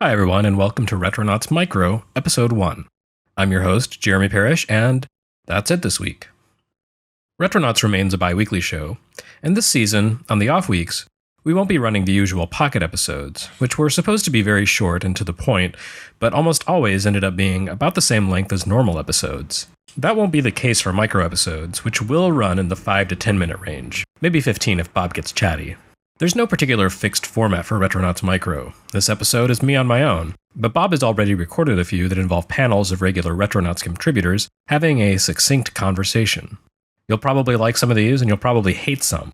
Hi everyone, and welcome to Retronauts Micro, Episode 1. I'm your host, Jeremy Parrish, and that's it this week. Retronauts remains a bi-weekly show, and this season, on the off weeks, we won't be running the usual pocket episodes, which were supposed to be very short and to the point, but almost always ended up being about the same length as normal episodes. That won't be the case for micro episodes, which will run in the 5 to 10 minute range, maybe 15 if Bob gets chatty. There's no particular fixed format for Retronauts Micro. This episode is me on my own, but Bob has already recorded a few that involve panels of regular Retronauts contributors having a succinct conversation. You'll probably like some of these, and you'll probably hate some.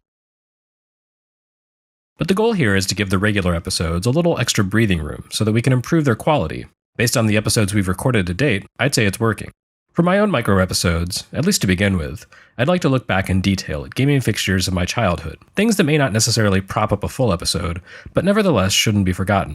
But the goal here is to give the regular episodes a little extra breathing room so that we can improve their quality. Based on the episodes we've recorded to date, I'd say it's working. For my own micro episodes, at least to begin with, I'd like to look back in detail at gaming fixtures of my childhood, things that may not necessarily prop up a full episode, but nevertheless shouldn't be forgotten.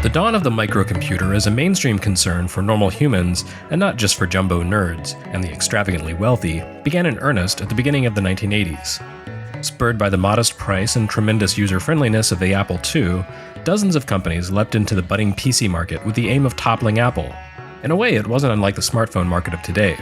The dawn of the microcomputer as a mainstream concern for normal humans, and not just for jumbo nerds and the extravagantly wealthy, began in earnest at the beginning of the 1980s. Spurred by the modest price and tremendous user-friendliness of the Apple II, dozens of companies leapt into the budding PC market with the aim of toppling Apple. In a way, it wasn't unlike the smartphone market of today.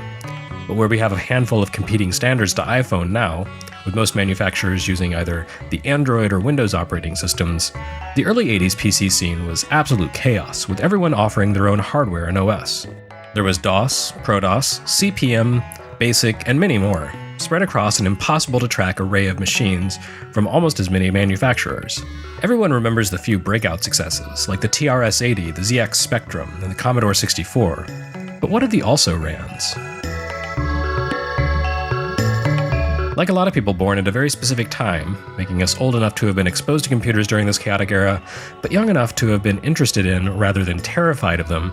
But where we have a handful of competing standards to iPhone now, with most manufacturers using either the Android or Windows operating systems, the early 80s PC scene was absolute chaos, with everyone offering their own hardware and OS. There was DOS, ProDOS, CP/M, BASIC, and many more, spread across an impossible-to-track array of machines from almost as many manufacturers. Everyone remembers the few breakout successes, like the TRS-80, the ZX Spectrum, and the Commodore 64. But what of the also-rans? Like a lot of people born at a very specific time, making us old enough to have been exposed to computers during this chaotic era, but young enough to have been interested in, rather than terrified of them,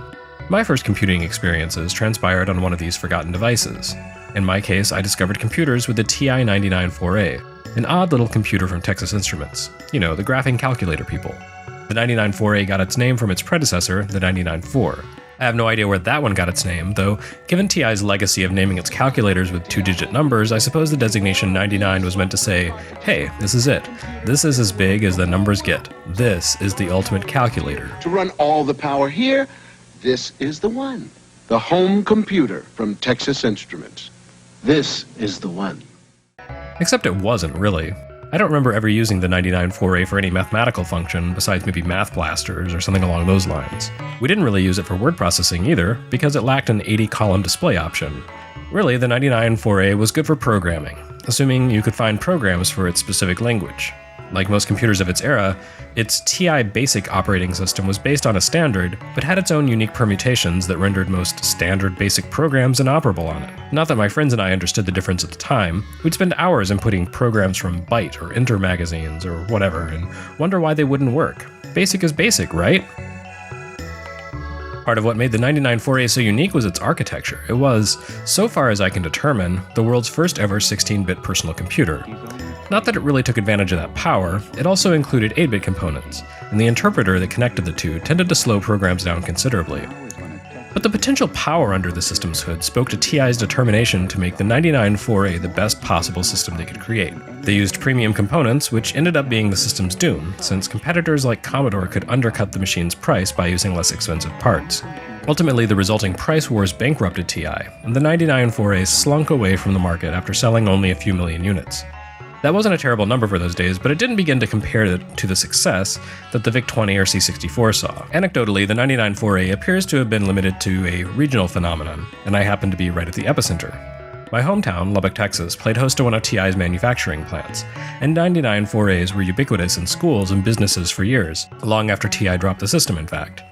my first computing experiences transpired on one of these forgotten devices. In my case, I discovered computers with the TI-99 4A, an odd little computer from Texas Instruments. You know, the graphing calculator people. The 99 4A got its name from its predecessor, the 99 4. I have no idea where that one got its name, though given TI's legacy of naming its calculators with two-digit numbers, I suppose the designation 99 was meant to say, hey, this is it. This is as big as the numbers get. This is the ultimate calculator. To run all the power here, this is the one. The home computer from Texas Instruments. This is the one. Except it wasn't, really. I don't remember ever using the 99 4A for any mathematical function besides maybe math blasters or something along those lines. We didn't really use it for word processing either, because it lacked an 80-column display option. Really, the 99 4A was good for programming, assuming you could find programs for its specific language. Like most computers of its era, its TI BASIC operating system was based on a standard, but had its own unique permutations that rendered most standard BASIC programs inoperable on it. Not that my friends and I understood the difference at the time. We'd spend hours inputting programs from Byte or Enter magazines or whatever, and wonder why they wouldn't work. BASIC is basic, right? Part of what made the 99 4A so unique was its architecture. It was, so far as I can determine, the world's first ever 16-bit personal computer. Not that it really took advantage of that power, it also included 8-bit components, and the interpreter that connected the two tended to slow programs down considerably. But the potential power under the system's hood spoke to TI's determination to make the 99 4A the best possible system they could create. They used premium components, which ended up being the system's doom, since competitors like Commodore could undercut the machine's price by using less expensive parts. Ultimately, the resulting price wars bankrupted TI, and the 99 4A slunk away from the market after selling only a few million units. That wasn't a terrible number for those days, but it didn't begin to compare to the success that the VIC-20 or C64 saw. Anecdotally, the 99 4A appears to have been limited to a regional phenomenon, and I happened to be right at the epicenter. My hometown, Lubbock, Texas, played host to one of TI's manufacturing plants, and 99 4As were ubiquitous in schools and businesses for years, long after TI dropped the system, in fact.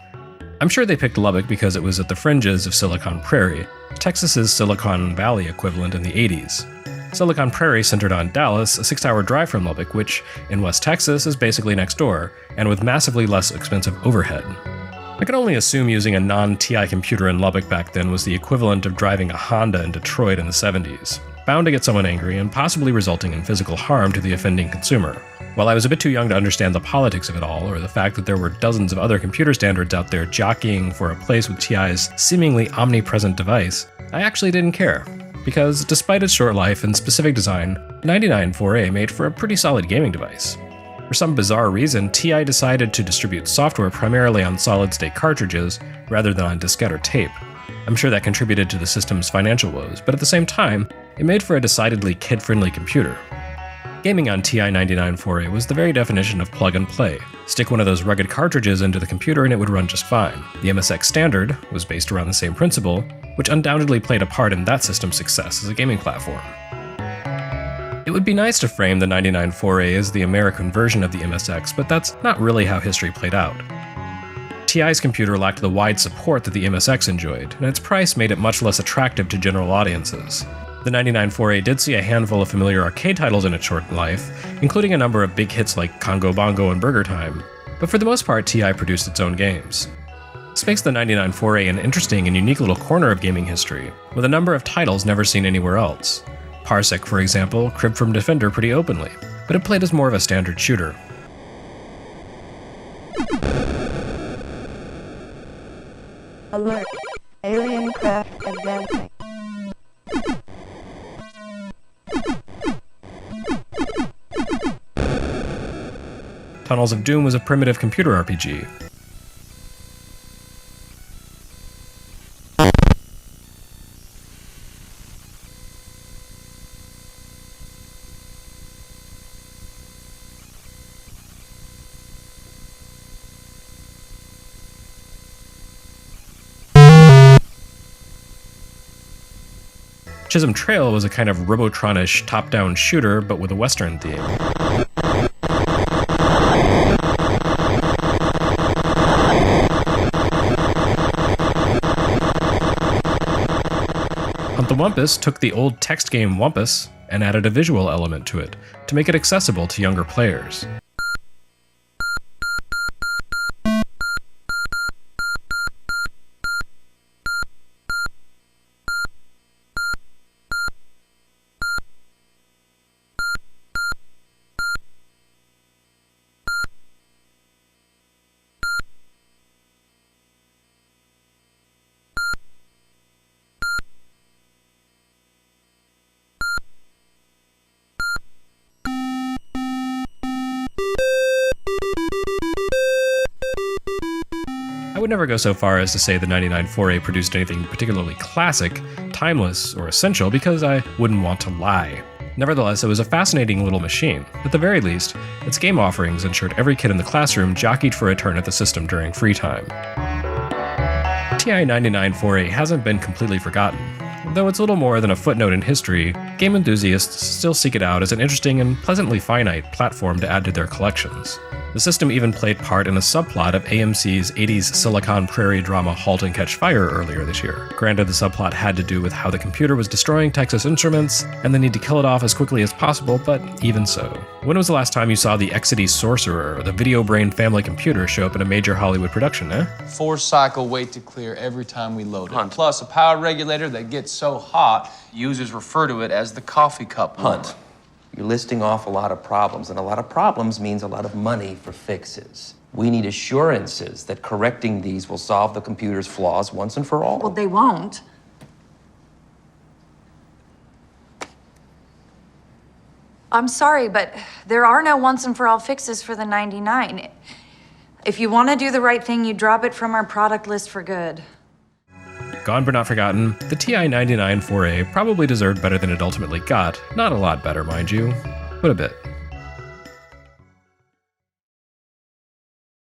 I'm sure they picked Lubbock because it was at the fringes of Silicon Prairie, Texas's Silicon Valley equivalent in the 80s. Silicon Prairie centered on Dallas, a 6-hour drive from Lubbock, which, in West Texas, is basically next door, and with massively less expensive overhead. I can only assume using a non-TI computer in Lubbock back then was the equivalent of driving a Honda in Detroit in the 70s, bound to get someone angry and possibly resulting in physical harm to the offending consumer. While I was a bit too young to understand the politics of it all, or the fact that there were dozens of other computer standards out there jockeying for a place with TI's seemingly omnipresent device, I actually didn't care. because despite its short life and specific design, the 99 4A made for a pretty solid gaming device. For some bizarre reason, TI decided to distribute software primarily on solid-state cartridges rather than on diskette or tape. I'm sure that contributed to the system's financial woes, but at the same time, it made for a decidedly kid-friendly computer. Gaming on TI-99 4A was the very definition of plug and play. Stick one of those rugged cartridges into the computer and it would run just fine. The MSX Standard was based around the same principle, which undoubtedly played a part in that system's success as a gaming platform. It would be nice to frame the 99 4A as the American version of the MSX, but that's not really how history played out. TI's computer lacked the wide support that the MSX enjoyed, and its price made it much less attractive to general audiences. The 99 4A did see a handful of familiar arcade titles in its short life, including a number of big hits like Congo Bongo and Burger Time, but for the most part TI produced its own games. This makes the 99 4A an interesting and unique little corner of gaming history, with a number of titles never seen anywhere else. Parsec, for example, cribbed from Defender pretty openly, but it played as more of a standard shooter. Alert! Alien craft advancing. Tunnels of Doom was a primitive computer RPG. Chisholm Trail was a kind of Robotron-ish top-down shooter, but with a Western theme. The WUMPUS took the old text game WUMPUS and added a visual element to it to make it accessible to younger players. I would never go so far as to say the 99 4A produced anything particularly classic, timeless, or essential because I wouldn't want to lie. Nevertheless, it was a fascinating little machine. At the very least, its game offerings ensured every kid in the classroom jockeyed for a turn at the system during free time. TI-99 4A hasn't been completely forgotten. Though it's little more than a footnote in history, game enthusiasts still seek it out as an interesting and pleasantly finite platform to add to their collections. The system even played part in a subplot of AMC's 80s Silicon Prairie drama *Halt and Catch Fire* earlier this year. Granted, the subplot had to do with how the computer was destroying Texas Instruments and the need to kill it off as quickly as possible, but even so. When was the last time you saw the Exidy Sorcerer or the Video Brain family computer show up in a major Hollywood production, eh? 4-cycle wait to clear every time we load it. Plus a power regulator that gets so hot, users refer to it as the coffee cup Hunt. You're listing off a lot of problems, and a lot of problems means a lot of money for fixes. We need assurances that correcting these will solve the computer's flaws once and for all. Well, they won't. I'm sorry, but there are no once and for all fixes for the 99. If you want to do the right thing, you drop it from our product list for good. Gone but not forgotten, the TI-99 4A probably deserved better than it ultimately got. Not a lot better, mind you, but a bit.